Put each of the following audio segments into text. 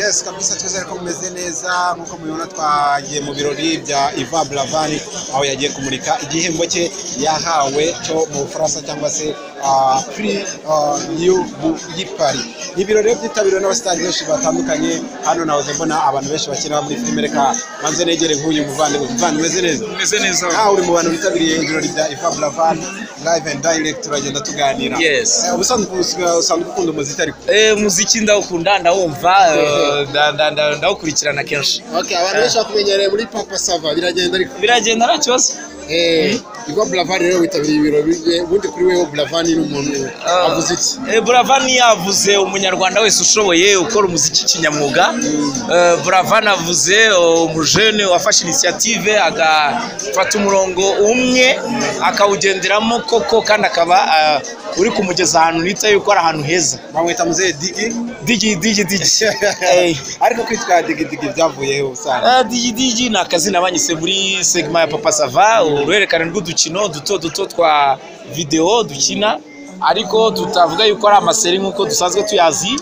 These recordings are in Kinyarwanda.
Yes, kabisa twizere ko mumeze neza nkuko mubibona twagiye mu birori bya Ivan Buravan aho yagiye kumurika igihembo cye yahawe cyo mu Bufaransa cyangwa se Prix Paris. Ni birori byitabiriwe n'abasitari benshi batandukanye. Hano nahoze mbona abantu benshi bakina muri filime, reka manze negere nk'uyu muvandimwe meze neza. Meze neza. Uri mu bantu bitabiriye ibirori bya Ivan Buravan live and direct, turagenda tuganira. Yes. Ubusanzwe ukunda umuziki ariko? Muziki ndawukunda, ndawumva, ndawukurikirana kenshi. Okay, abantu benshi bakumenyereye muri Papa Sava, biragenda ariko? Biragenda nta kibazo. Ivan Buravan rero witabiriye ibirori bye, ubundi kuri wewe Buravan ni umuntu avuze iki? Buravan yavuze umunyarwanda wese ushoboye ukora umuziki kinyamwuga. Buravan avuze umujene wafashe initiative agafata umurongo umwe akawugenderamo koko kandi akaba uri kumugeza ahantu nita yuko ari ahantu heza. Bamwita muze Digi. Ariko kwitwa Digi byavuyeho usanga. Digi ni akazina banyise muri segment ya Papa Sava, uruhererekane rw'udukino duto twa video dukina, ariko tutavuga yuko ari amaseri nkuko dusanzwe tuyazi.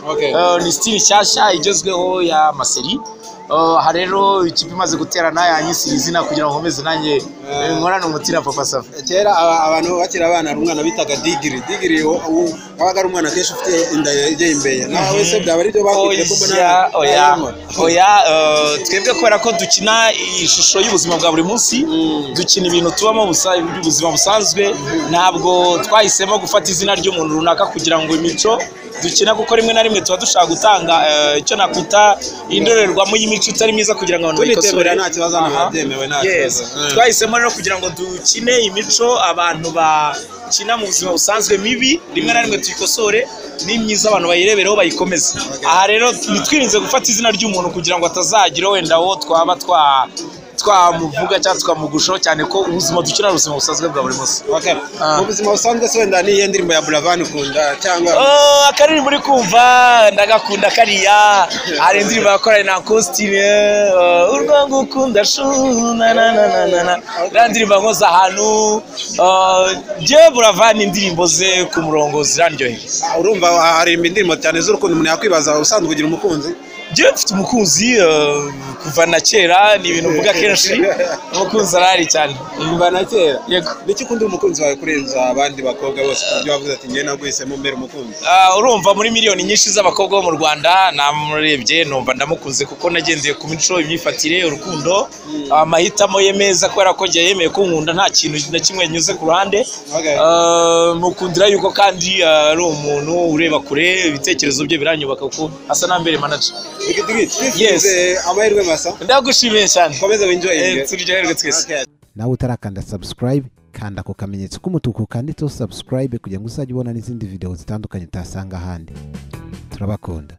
Ni style nshyashya igezweho ya maseri. Aha rero ikipe imaze guterana yanyisira izina kugira ngo nkomeze nanjye nkorane umutima Papa Sava. Kera abantu bakira abana umwana bitaga Digiri wabaga ari umwana kenshi ufite inda y'imbeye. Nawe se byaba ari byo bakwite ko mbona? Oya, twebwe kubera ko dukina ishusho y'ubuzima bwa buri munsi, dukina ibintu tubamo ubuzima busanzwe, ntabwo twahisemo gufata izina ry'umuntu runaka kugira ngo imico dukina, kuko rimwe na rimwe tuba dushaka gutanga icyo nakwita indorerwamo y'imico itari myiza kugira ngo abantu bayikosore. Nta kibazo nabyemewe nta kibazo. Twahisemo rero kugira ngo dukine imico abantu bakina mu buzima busanzwe mibi, rimwe na rimwe tuyikosore, ni myiza abantu bayirebereho bayikomeze. Aha rero nitwirinze gufata izina ry'umuntu kugira ngo atazagira wenda wo twaba twamuvuga cyangwa twamugushaho, cyane ko ubuzima dukina ari ubuzima busanzwe bwa buri munsi. Mu buzima busanzwe se wenda niyo ndirimbo ya Buravan ukunda cyangwa? Akaririmbo uri kumva ndagakunda kariya, hari indirimbo yakoranye na Costine, urwo ngukunda na ndirimbo nkoza ahantu. Buravan indirimbo ze ku murongo zirandyoheye. Urumva hari indirimbo cyane z'urukundo umuntu yakwibaza, usanzwe ugira umukunzi? Mfite umukunzi kuva na kera, ni ibintu mvuga kenshi. Umukunzi arahari cyane kuva na kera. Yego. Niki ukunda umukunzi wawe kurenza abandi bakobwa bose kubyo wavuze ati njye naguhisemo mbere umukunzi? Urumva muri miliyoni nyinshi z'abakobwa bo mu Rwanda namurebye numva ndamukunze, kuko nagendeye ku mico, imyifatire, urukundo, amahitamo ye meza, kubera ko njye yemeye kunkunda nta kintu na kimwe nyuze ku ruhande. Mukundira yuko kandi ari umuntu ureba kure, ibitekerezo bye biranyubaka kuko asa n'ambere manager. Yes. Amahirwe masa. Ndagushimiye cyane. Komeza winjoye. Turyoherwe twese. Nawe utarakanda subscribe, kanda ku kamenyetso k'umutuku kanditseho subscribe kugira ngo uzajye ubona n'izindi video zitandukanye utasanga ahandi. Turabakunda.